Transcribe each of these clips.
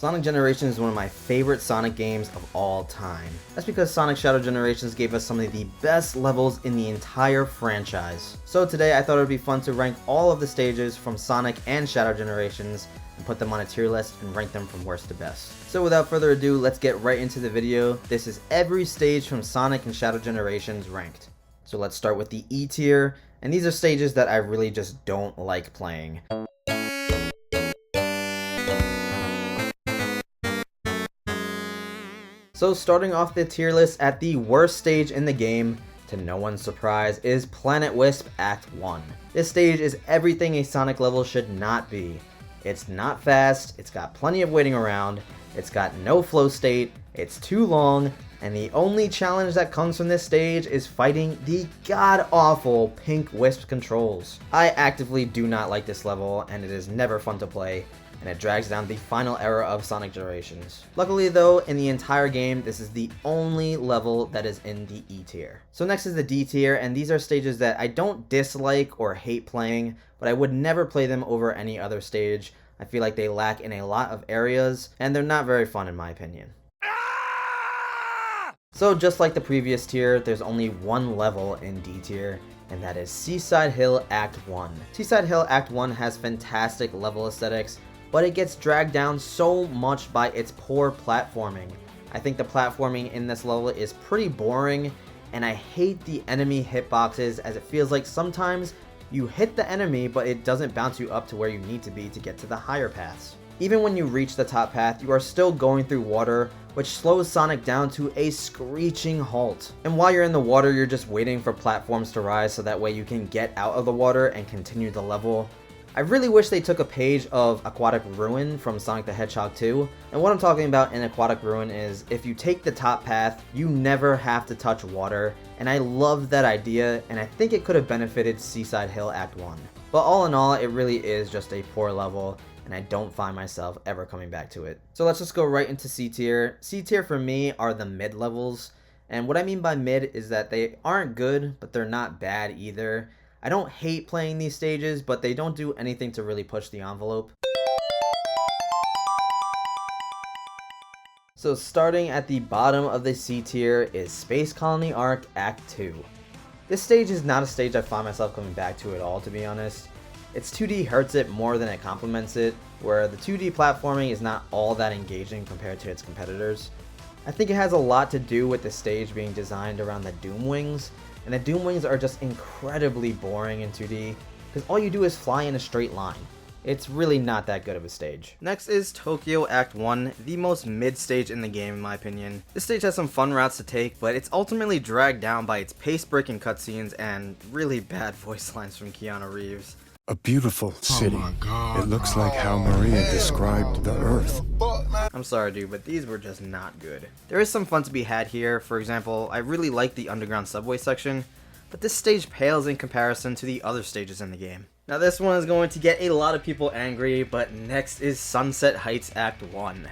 Sonic Generations is one of my favorite Sonic games of all time. That's because Sonic Shadow Generations gave us some of the best levels in the entire franchise. So today I thought it would be fun to rank all of the stages from Sonic and Shadow Generations and put them on a tier list and rank them from worst to best. So without further ado, let's get right into the video. This is every stage from Sonic and Shadow Generations ranked. So let's start with the E tier, and these are stages that I really just don't like playing. So starting off the tier list at the worst stage in the game, to no one's surprise, is Planet Wisp Act 1. This stage is everything a Sonic level should not be. It's not fast, it's got plenty of waiting around, it's got no flow state, it's too long, and the only challenge that comes from this stage is fighting the god-awful pink Wisp controls. I actively do not like this level, and it is never fun to play, and it drags down the final era of Sonic Generations. Luckily though, in the entire game, this is the only level that is in the E tier. So next is the D tier, and these are stages that I don't dislike or hate playing, but I would never play them over any other stage. I feel like they lack in a lot of areas, and they're not very fun in my opinion. So just like the previous tier, there's only one level in D tier, and that is Seaside Hill Act 1. Seaside Hill Act 1 has fantastic level aesthetics, but it gets dragged down so much by its poor platforming. I think the platforming in this level is pretty boring, and I hate the enemy hitboxes, as it feels like sometimes you hit the enemy but it doesn't bounce you up to where you need to be to get to the higher paths. Even when you reach the top path, you are still going through water, which slows Sonic down to a screeching halt. And while you're in the water, you're just waiting for platforms to rise so that way you can get out of the water and continue the level. I really wish they took a page of Aquatic Ruin from Sonic the Hedgehog 2, and what I'm talking about in Aquatic Ruin is if you take the top path, you never have to touch water, and I love that idea, and I think it could have benefited Seaside Hill Act 1. But all in all, it really is just a poor level, and I don't find myself ever coming back to it. So let's just go right into C tier. C tier for me are the mid levels, and what I mean by mid is that they aren't good, but they're not bad either. I don't hate playing these stages, but they don't do anything to really push the envelope. So starting at the bottom of the C tier is Space Colony Arc Act 2. This stage is not a stage I find myself coming back to at all, to be honest. Its 2D hurts it more than it complements it, where the 2D platforming is not all that engaging compared to its competitors. I think it has a lot to do with the stage being designed around the Doom Wings, and the Doom Wings are just incredibly boring in 2D, because all you do is fly in a straight line. It's really not that good of a stage. Next is Tokyo Act 1, the most mid stage in the game in my opinion. This stage has some fun routes to take, but it's ultimately dragged down by its pace-breaking cutscenes and really bad voice lines from Keanu Reeves. A beautiful city. Oh my God, it looks like how Maria described the Earth. I'm sorry dude, but these were just not good. There is some fun to be had here. For example, I really like the underground subway section, but this stage pales in comparison to the other stages in the game. Now this one is going to get a lot of people angry, but next is Sunset Heights Act 1.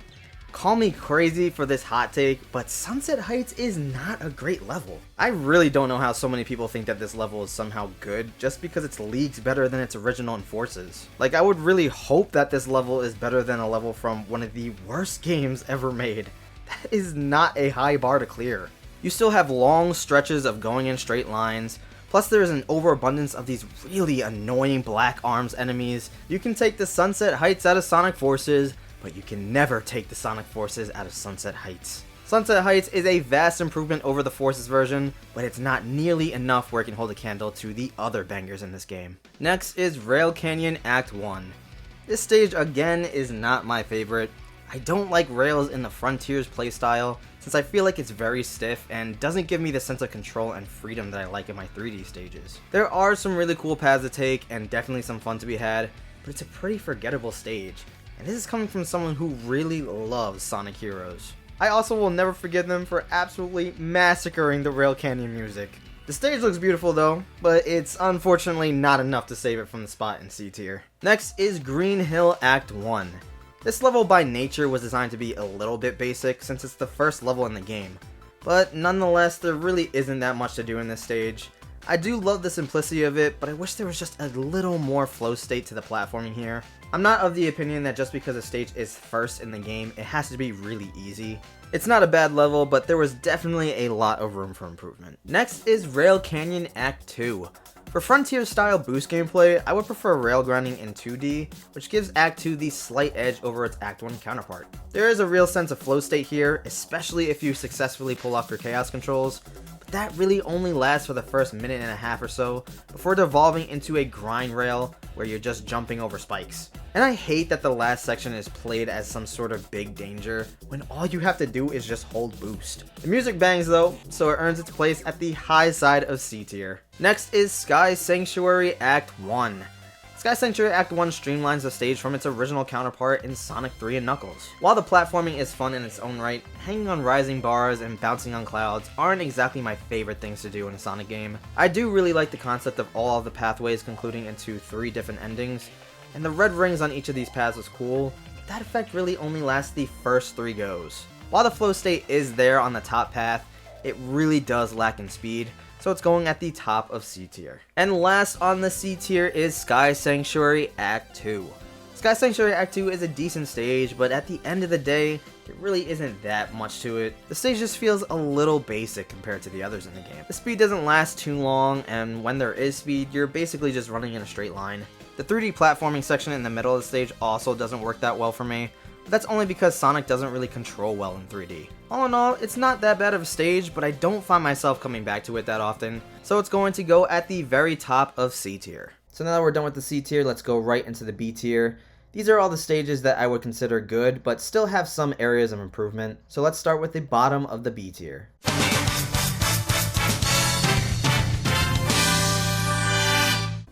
Call me crazy for this hot take, but Sunset Heights is not a great level. I really don't know how so many people think that this level is somehow good just because it's leagues better than its original enforces. Like, I would really hope that this level is better than a level from one of the worst games ever made. That is not a high bar to clear. You still have long stretches of going in straight lines, plus there is an overabundance of these really annoying Black Arms enemies. You can take the Sunset Heights out of Sonic Forces, but you can never take the Sonic Forces out of Sunset Heights. Sunset Heights is a vast improvement over the Forces version, but it's not nearly enough where it can hold a candle to the other bangers in this game. Next is Rail Canyon Act 1. This stage again is not my favorite. I don't like rails in the Frontiers playstyle, since I feel like it's very stiff and doesn't give me the sense of control and freedom that I like in my 3D stages. There are some really cool paths to take and definitely some fun to be had, but it's a pretty forgettable stage. And this is coming from someone who really loves Sonic Heroes. I also will never forgive them for absolutely massacring the Rail Canyon music. The stage looks beautiful though, but it's unfortunately not enough to save it from the spot in C tier. Next is Green Hill Act 1. This level by nature was designed to be a little bit basic since it's the first level in the game. But nonetheless, there really isn't that much to do in this stage. I do love the simplicity of it, but I wish there was just a little more flow state to the platforming here. I'm not of the opinion that just because a stage is first in the game, it has to be really easy. It's not a bad level, but there was definitely a lot of room for improvement. Next is Rail Canyon Act 2. For Frontier style boost gameplay, I would prefer rail grinding in 2D, which gives Act 2 the slight edge over its Act 1 counterpart. There is a real sense of flow state here, especially if you successfully pull off your chaos controls, but that really only lasts for the first minute and a half or so, before devolving into a grind rail where you're just jumping over spikes. And I hate that the last section is played as some sort of big danger, when all you have to do is just hold boost. The music bangs though, so it earns its place at the high side of C tier. Next is Sky Sanctuary Act 1. Sky Sanctuary Act 1 streamlines the stage from its original counterpart in Sonic 3 and Knuckles. While the platforming is fun in its own right, hanging on rising bars and bouncing on clouds aren't exactly my favorite things to do in a Sonic game. I do really like the concept of all of the pathways concluding into 3 different endings, and the red rings on each of these paths was cool, but that effect really only lasts the first 3 goes. While the flow state is there on the top path, it really does lack in speed, so it's going at the top of C tier. And last on the C tier is Sky Sanctuary Act 2. Sky Sanctuary Act 2 is a decent stage, but at the end of the day, there really isn't that much to it. The stage just feels a little basic compared to the others in the game. The speed doesn't last too long, and when there is speed, you're basically just running in a straight line. The 3D platforming section in the middle of the stage also doesn't work that well for me, but that's only because Sonic doesn't really control well in 3D. All in all, it's not that bad of a stage, but I don't find myself coming back to it that often, so it's going to go at the very top of C tier. So now that we're done with the C tier, let's go right into the B tier. These are all the stages that I would consider good, but still have some areas of improvement. So let's start with the bottom of the B tier.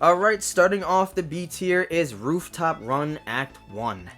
Alright, starting off the B tier is Rooftop Run Act 1.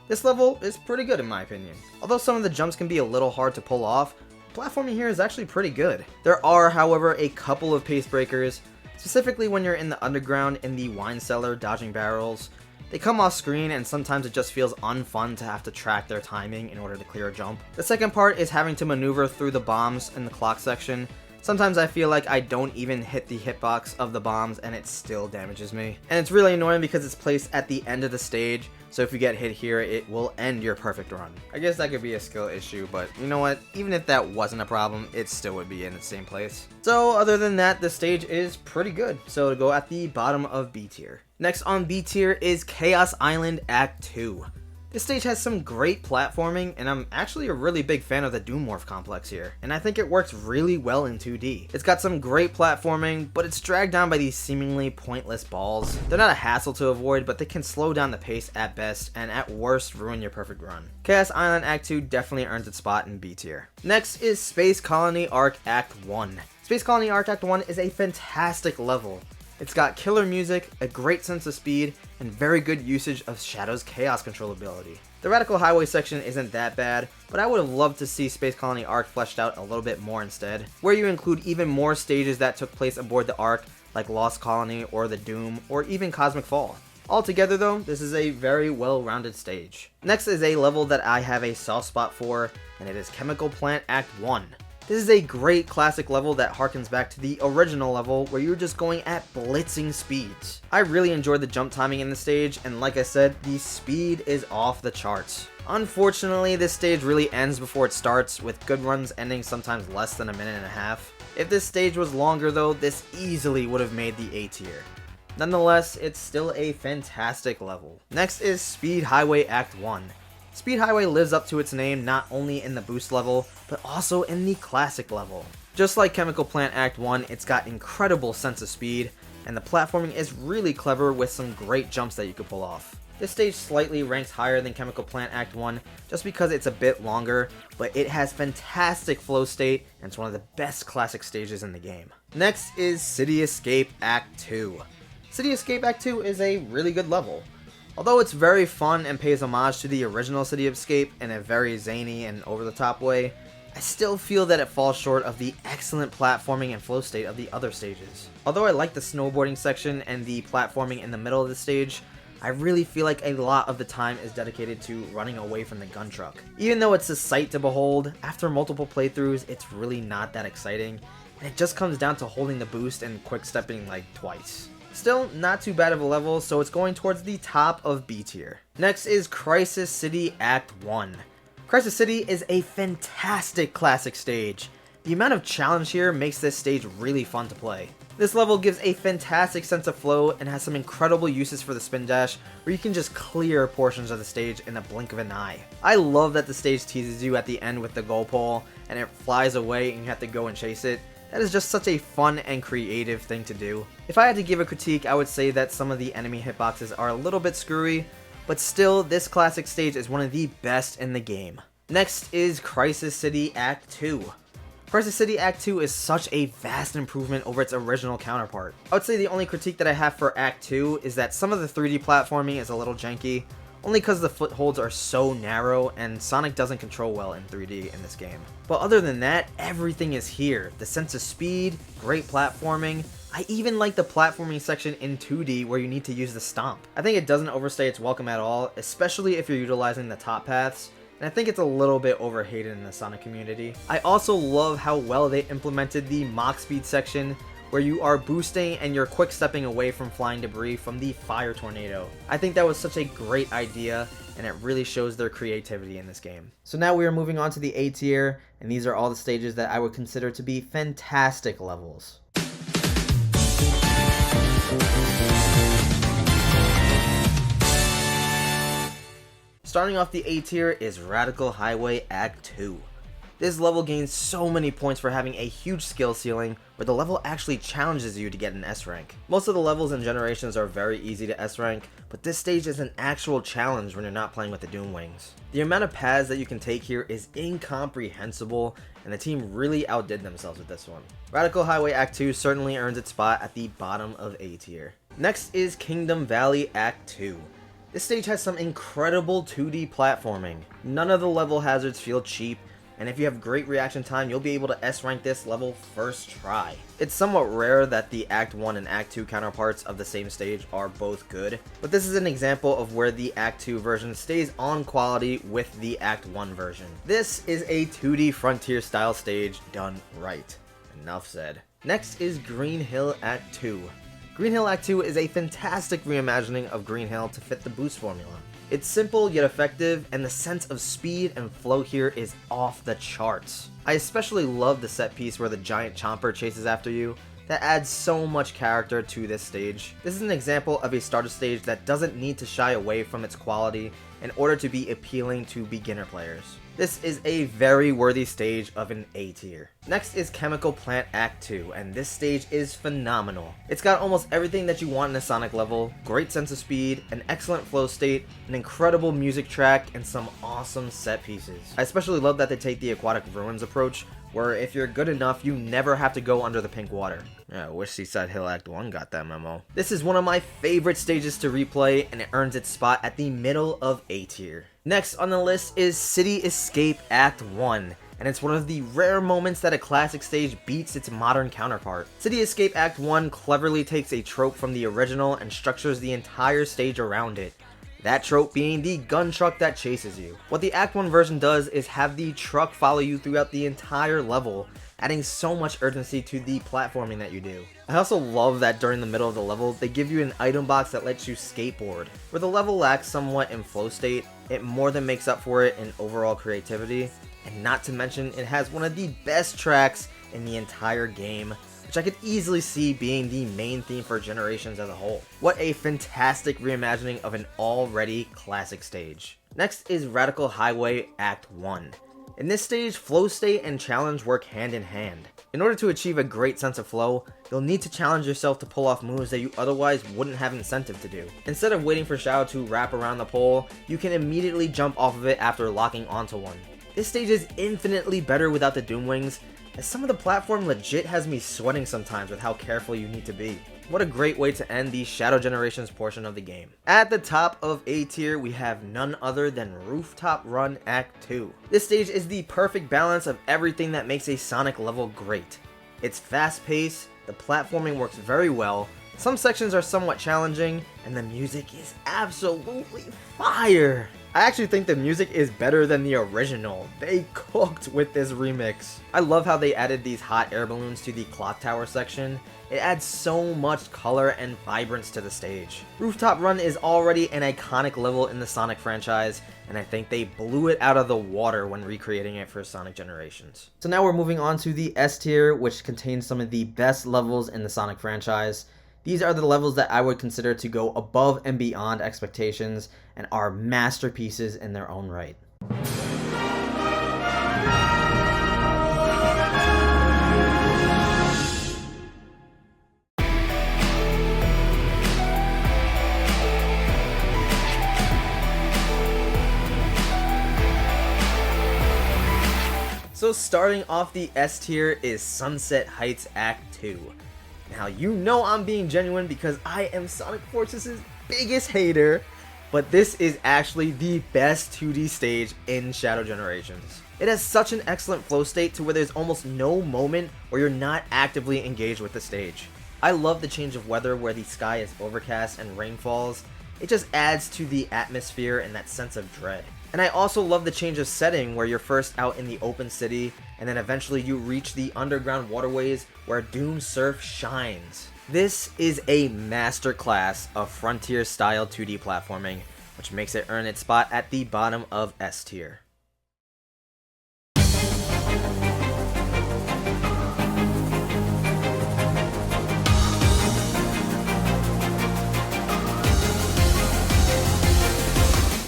This level is pretty good in my opinion. Although some of the jumps can be a little hard to pull off, platforming here is actually pretty good. There are, however, a couple of pace breakers, specifically when you're in the underground in the wine cellar dodging barrels. They come off screen and sometimes it just feels unfun to have to track their timing in order to clear a jump. The second part is having to maneuver through the bombs in the clock section. Sometimes I feel like I don't even hit the hitbox of the bombs and it still damages me. And it's really annoying because it's placed at the end of the stage, so if you get hit here, it will end your perfect run. I guess that could be a skill issue, but you know what? Even if that wasn't a problem, it still would be in the same place. So other than that, the stage is pretty good, so to go at the bottom of B tier. Next on B tier is Chaos Island Act 2. This stage has some great platforming, and I'm actually a really big fan of the Doomorph complex here, and I think it works really well in 2D. It's got some great platforming, but it's dragged down by these seemingly pointless balls. They're not a hassle to avoid, but they can slow down the pace at best, and at worst ruin your perfect run. Chaos Island Act 2 definitely earns its spot in B tier. Next is Space Colony Arc Act 1. Space Colony Arc Act 1 is a fantastic level. It's got killer music, a great sense of speed, and very good usage of Shadow's chaos control ability. The Radical Highway section isn't that bad, but I would have loved to see Space Colony Arc fleshed out a little bit more instead, where you include even more stages that took place aboard the Ark, like Lost Colony or the Doom, or even Cosmic Fall. Altogether though, this is a very well-rounded stage. Next is a level that I have a soft spot for, and it is Chemical Plant Act 1. This is a great classic level that harkens back to the original level where you're just going at blitzing speeds. I really enjoyed the jump timing in the stage, and like I said, the speed is off the charts. Unfortunately, this stage really ends before it starts, with good runs ending sometimes less than a minute and a half. If this stage was longer though, this easily would have made the A tier. Nonetheless, it's still a fantastic level. Next is Speed Highway Act 1. Speed Highway lives up to its name not only in the boost level, but also in the classic level. Just like Chemical Plant Act 1, it's got incredible sense of speed, and the platforming is really clever with some great jumps that you could pull off. This stage slightly ranks higher than Chemical Plant Act 1 just because it's a bit longer, but it has fantastic flow state and it's one of the best classic stages in the game. Next is City Escape Act 2. City Escape Act 2 is a really good level. Although it's very fun and pays homage to the original City Escape in a very zany and over-the-top way, I still feel that it falls short of the excellent platforming and flow state of the other stages. Although I like the snowboarding section and the platforming in the middle of the stage, I really feel like a lot of the time is dedicated to running away from the gun truck. Even though it's a sight to behold, after multiple playthroughs, it's really not that exciting, and it just comes down to holding the boost and quick-stepping like twice. Still, not too bad of a level, so it's going towards the top of B tier. Next is Crisis City Act 1. Crisis City is a fantastic classic stage. The amount of challenge here makes this stage really fun to play. This level gives a fantastic sense of flow and has some incredible uses for the spin dash where you can just clear portions of the stage in the blink of an eye. I love that the stage teases you at the end with the goal pole and it flies away and you have to go and chase it. That is just such a fun and creative thing to do. If I had to give a critique, I would say that some of the enemy hitboxes are a little bit screwy, but still this classic stage is one of the best in the game. Next is Crisis City Act 2. Crisis City Act 2 is such a vast improvement over its original counterpart. I would say the only critique that I have for Act 2 is that some of the 3D platforming is a little janky, only because the footholds are so narrow and Sonic doesn't control well in 3D in this game. But other than that, everything is here. The sense of speed, great platforming. I even like the platforming section in 2D where you need to use the stomp. I think it doesn't overstay its welcome at all, especially if you're utilizing the top paths. And I think it's a little bit overhated in the Sonic community. I also love how well they implemented the Mach Speed section, where you are boosting and you're quick stepping away from flying debris from the fire tornado. I think that was such a great idea, and it really shows their creativity in this game. So now we are moving on to the A tier, and these are all the stages that I would consider to be fantastic levels. Starting off the A tier is Radical Highway Act 2. This level gains so many points for having a huge skill ceiling where the level actually challenges you to get an S rank. Most of the levels and generations are very easy to S rank, but this stage is an actual challenge when you're not playing with the Doom Wings. The amount of paths that you can take here is incomprehensible, and the team really outdid themselves with this one. Radical Highway Act 2 certainly earns its spot at the bottom of A tier. Next is Kingdom Valley Act 2. This stage has some incredible 2D platforming. None of the level hazards feel cheap, and if you have great reaction time, you'll be able to S-rank this level first try. It's somewhat rare that the Act 1 and Act 2 counterparts of the same stage are both good, but this is an example of where the Act 2 version stays on quality with the Act 1 version. This is a 2D Frontier style stage done right. Enough said. Next is Green Hill Act 2. Green Hill Act 2 is a fantastic reimagining of Green Hill to fit the boost formula. It's simple yet effective, and the sense of speed and flow here is off the charts. I especially love the set piece where the giant chomper chases after you. That adds so much character to this stage. This is an example of a starter stage that doesn't need to shy away from its quality in order to be appealing to beginner players. This is a very worthy stage of an A tier. Next is Chemical Plant Act 2, and this stage is phenomenal. It's got almost everything that you want in a Sonic level, great sense of speed, an excellent flow state, an incredible music track, and some awesome set pieces. I especially love that they take the Aquatic Ruins approach, where if you're good enough, you never have to go under the pink water. I wish Seaside Hill Act 1 got that memo. This is one of my favorite stages to replay, and it earns its spot at the middle of A tier. Next on the list is City Escape Act 1, and it's one of the rare moments that a classic stage beats its modern counterpart. City Escape Act 1 cleverly takes a trope from the original and structures the entire stage around it. That trope being the gun truck that chases you. What the Act 1 version does is have the truck follow you throughout the entire level, adding so much urgency to the platforming that you do. I also love that during the middle of the level, they give you an item box that lets you skateboard. Where the level lacks somewhat in flow state, it more than makes up for it in overall creativity, and not to mention it has one of the best tracks in the entire game, which I could easily see being the main theme for Generations as a whole. What a fantastic reimagining of an already classic stage. Next is Radical Highway Act 1. In this stage, flow state and challenge work hand in hand. In order to achieve a great sense of flow, you'll need to challenge yourself to pull off moves that you otherwise wouldn't have incentive to do. Instead of waiting for Shadow to wrap around the pole, you can immediately jump off of it after locking onto one. This stage is infinitely better without the Doom Wings, as some of the platform legit has me sweating sometimes with how careful you need to be. What a great way to end the Shadow Generations portion of the game. At the top of A tier, we have none other than Rooftop Run Act 2. This stage is the perfect balance of everything that makes a Sonic level great. It's fast paced, the platforming works very well, some sections are somewhat challenging, and the music is absolutely fire. I actually think the music is better than the original. They cooked with this remix. I love how they added these hot air balloons to the clock tower section. It adds so much color and vibrance to the stage. Rooftop Run is already an iconic level in the Sonic franchise, and I think they blew it out of the water when recreating it for Sonic Generations. So now we're moving on to the S tier, which contains some of the best levels in the Sonic franchise. These are the levels that I would consider to go above and beyond expectations and are masterpieces in their own right. So starting off the S tier is Sunset Heights Act 2. Now you know I'm being genuine because I am Sonic Forces' biggest hater, but this is actually the best 2D stage in Shadow Generations. It has such an excellent flow state to where there's almost no moment where you're not actively engaged with the stage. I love the change of weather where the sky is overcast and rain falls. It just adds to the atmosphere and that sense of dread. And I also love the change of setting where you're first out in the open city and then eventually you reach the underground waterways where Doom Surf shines. This is a masterclass of frontier style 2D platforming, which makes it earn its spot at the bottom of S tier.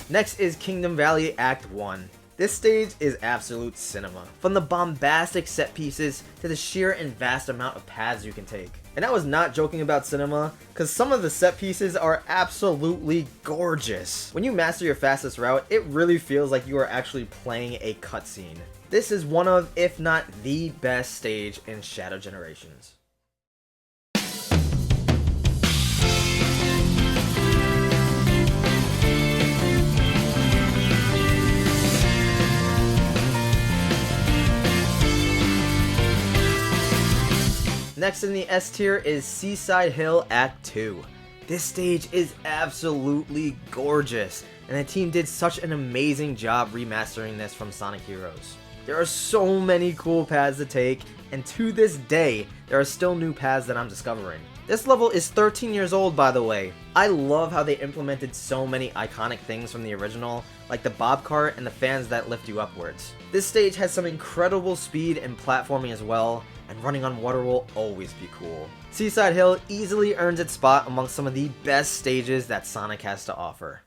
Next is Kingdom Valley Act 1. This stage is absolute cinema. From the bombastic set pieces to the sheer and vast amount of paths you can take. And I was not joking about cinema, because some of the set pieces are absolutely gorgeous. When you master your fastest route, it really feels like you are actually playing a cutscene. This is one of, if not the best stage in Shadow Generations. Next in the S tier is Seaside Hill Act 2. This stage is absolutely gorgeous, and the team did such an amazing job remastering this from Sonic Heroes. There are so many cool paths to take, and to this day, there are still new paths that I'm discovering. This level is 13 years old, by the way. I love how they implemented so many iconic things from the original, like the bob cart and the fans that lift you upwards. This stage has some incredible speed and platforming as well, and running on water will always be cool. Seaside Hill easily earns its spot amongst some of the best stages that Sonic has to offer.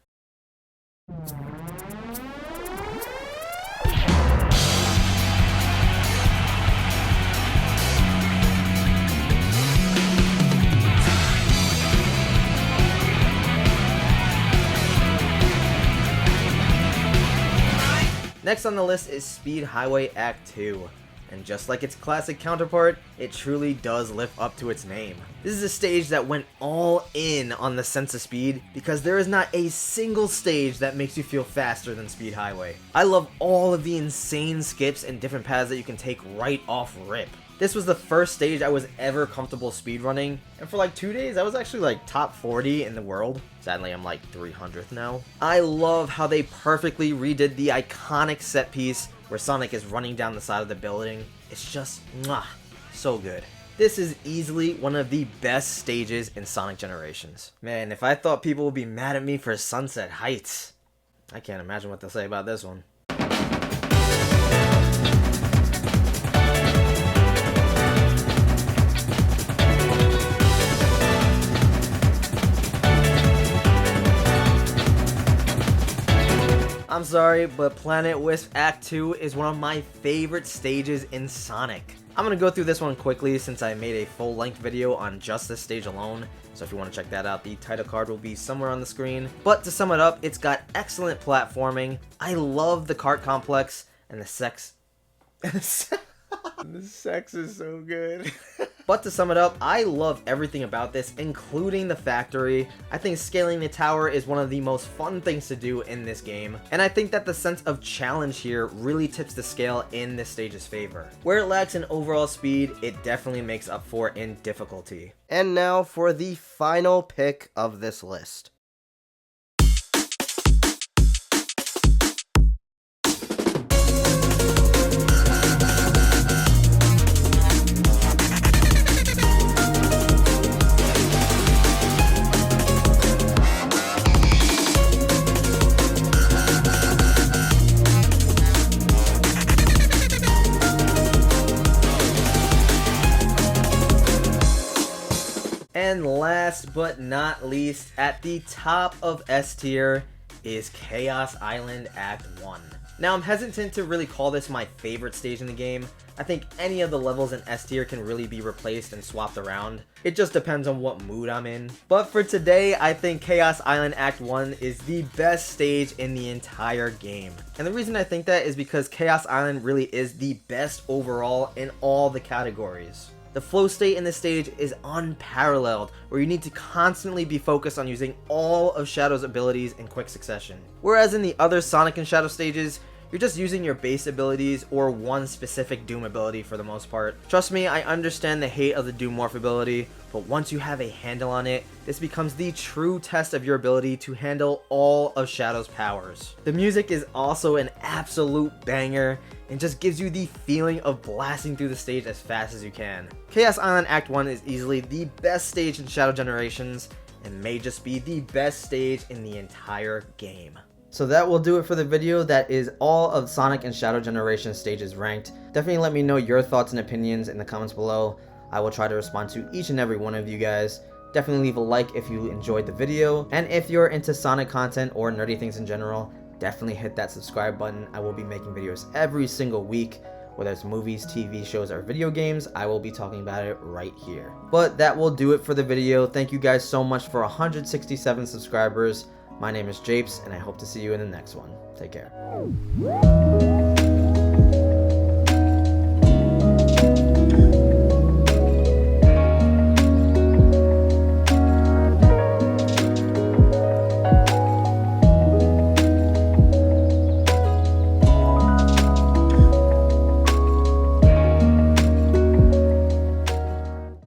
Next on the list is Speed Highway Act 2. And just like its classic counterpart, it truly does live up to its name. This is a stage that went all in on the sense of speed because there is not a single stage that makes you feel faster than Speed Highway. I love all of the insane skips and different paths that you can take right off rip. This was the first stage I was ever comfortable speedrunning, and for like 2 days I was actually like top 40 in the world. Sadly I'm like 300th now. I love how they perfectly redid the iconic set piece where Sonic is running down the side of the building. It's just, mwah, so good. This is easily one of the best stages in Sonic Generations. Man, if I thought people would be mad at me for Sunset Heights, I can't imagine what they'll say about this one. I'm sorry, but Planet Wisp Act 2 is one of my favorite stages in Sonic. I'm gonna go through this one quickly since I made a full-length video on just this stage alone, so if you want to check that out, the title card will be somewhere on the screen. But to sum it up, it's got excellent platforming. I love the cart complex, and the sex... The sex is so good. But to sum it up, I love everything about this, including the factory. I think scaling the tower is one of the most fun things to do in this game, and I think that the sense of challenge here really tips the scale in this stage's favor. Where it lacks in overall speed, it definitely makes up for in difficulty. And now for the final pick of this list. And last but not least, at the top of S tier is Chaos Island Act 1. Now, I'm hesitant to really call this my favorite stage in the game. I think any of the levels in S tier can really be replaced and swapped around. It just depends on what mood I'm in. But for today, I think Chaos Island Act 1 is the best stage in the entire game. And the reason I think that is because Chaos Island really is the best overall in all the categories. The flow state in this stage is unparalleled, where you need to constantly be focused on using all of Shadow's abilities in quick succession. Whereas in the other Sonic and Shadow stages, you're just using your base abilities or one specific Doom ability for the most part. Trust me, I understand the hate of the Doom Morph ability, but once you have a handle on it, this becomes the true test of your ability to handle all of Shadow's powers. The music is also an absolute banger and just gives you the feeling of blasting through the stage as fast as you can. Chaos Island Act 1 is easily the best stage in Shadow Generations and may just be the best stage in the entire game. So that will do it for the video. That is all of Sonic and Shadow Generation stages ranked. Definitely let me know your thoughts and opinions in the comments below. I will try to respond to each and every one of you guys. Definitely leave a like if you enjoyed the video. And if you're into Sonic content or nerdy things in general, definitely hit that subscribe button. I will be making videos every single week. Whether it's movies, TV shows, or video games, I will be talking about it right here. But that will do it for the video. Thank you guys so much for 167 subscribers. My name is Japes, and I hope to see you in the next one. Take care.